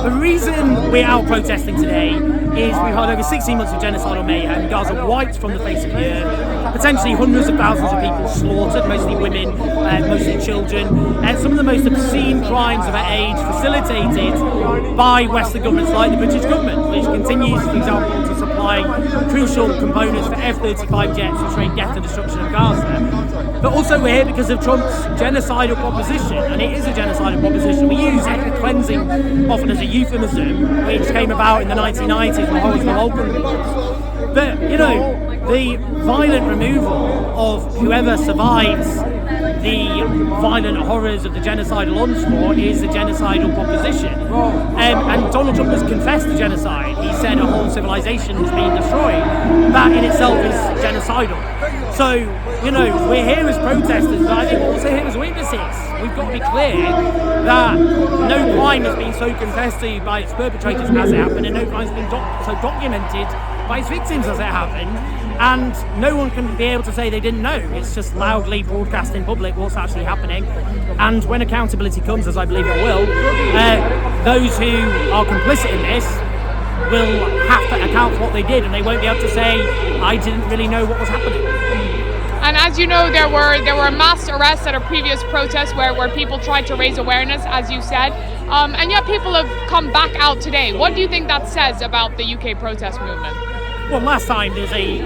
The reason we're out protesting today is we've had over 16 months of genocidal mayhem, Gaza wiped from the face of the earth, potentially hundreds of thousands of people slaughtered, mostly women, mostly children, and some of the most obscene crimes of our age facilitated by Western governments like the British government, which continues, for example, to supply crucial components for F-35 jets which rain death and destruction of Gaza. But also we're here because of Trump's genocidal proposition, and it is a genocidal proposition. We use ethnic cleansing often as a euphemism, which came about in the 1990s when Horace Walpole was. But, you know, the violent removal of whoever survives the violent horrors of the genocidal onslaught is a genocidal proposition. And Donald Trump has confessed to genocide. He said a whole civilization has been destroyed. That in itself is genocidal. So, you know, we're here as protesters, but I think we're also here as witnesses. We've got to be clear that no crime has been so confessed to by its perpetrators as it happened, and no crime has been so documented by its victims as it happened. And no one can be able to say they didn't know. It's just loudly broadcast in public what's actually happening. And when accountability comes, as I believe it will, those who are complicit in this will have to account for what they did, and they won't be able to say, I didn't really know what was happening. And as you know, there were mass arrests at a previous protest where people tried to raise awareness, as you said, and yet people have come back out today. What do you think that says about the UK protest movement? Well, last time there's a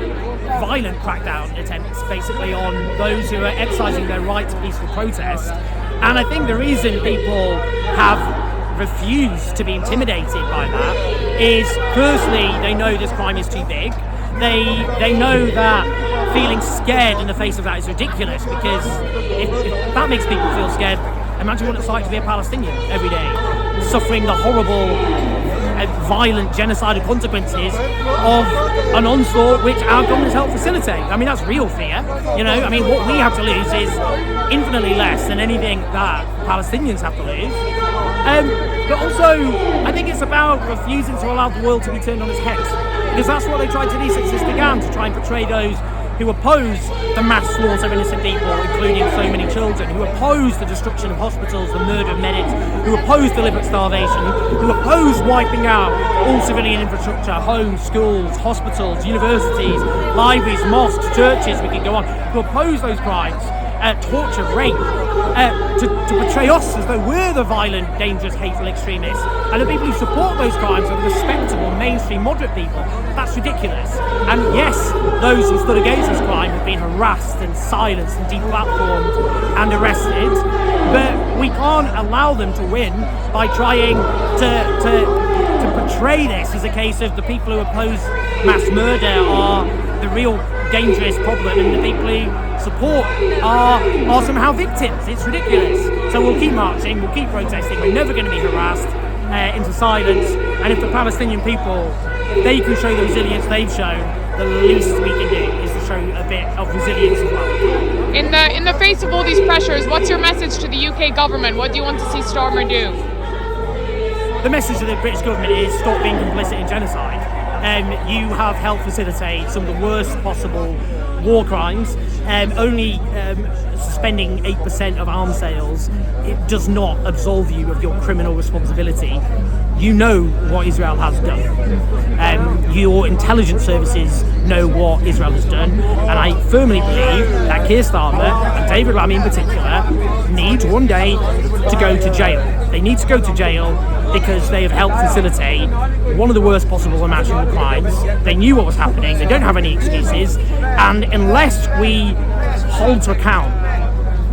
violent crackdown attempt basically on those who are exercising their right to peaceful protest, and I think the reason people have refused to be intimidated by that is, firstly, they know this crime is too big. They know that feeling scared in the face of that is ridiculous, because if that makes people feel scared, imagine what it's like to be a Palestinian every day, suffering the horrible violent genocidal consequences of an onslaught which our government has helped facilitate. I mean, that's real fear, you know. I mean, what we have to lose is infinitely less than anything that Palestinians have to lose. But also, I think it's about refusing to allow the world to be turned on its head, because that's what they tried to do since this began, to try and portray those who oppose the mass slaughter of innocent people, including so many children, who oppose the destruction of hospitals, the murder of medics, who oppose deliberate starvation, who oppose wiping out all civilian infrastructure, homes, schools, hospitals, universities, libraries, mosques, churches, we can go on, who oppose those crimes, torture, rape, to portray us as though we're the violent, dangerous, hateful extremists, and the people who support those crimes are the respectable, mainstream, moderate people. That's ridiculous. And yes, those who stood against this crime have been harassed and silenced and deplatformed and arrested, but we can't allow them to win by trying to portray this as a case of the people who oppose mass murder are the real dangerous problem, and the people who support are somehow victims. It's ridiculous. So we'll keep marching, we'll keep protesting, we're never going to be harassed into silence, and if the Palestinian people, they can show the resilience they've shown, the least we can do is to show a bit of resilience as well. In the face of all these pressures, what's your message to the UK government? What do you want to see Starmer do? The message to the British government is stop being complicit in genocide. You have helped facilitate some of the worst possible war crimes. Only suspending 8% of arms sales, it does not absolve you of your criminal responsibility. You know what Israel has done. Your intelligence services know what Israel has done, and I firmly believe that Keir Starmer and David Lammy in particular need one day to go to jail. They need to go to jail because they have helped facilitate one of the worst possible imaginable crimes. They knew what was happening, they don't have any excuses, and unless we hold to account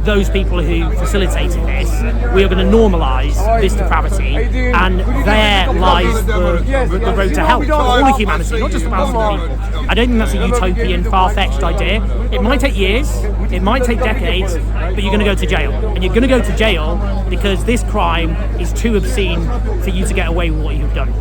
those people who facilitated this, we are going to normalise this depravity, and there lies the road to hell for all of humanity, not just the Palestinian people. I don't think that's a utopian, far-fetched idea. It might take years, it might take decades, but you're going to go to jail. And you're going to go to jail because this crime is too obscene for you to get away with what you've done.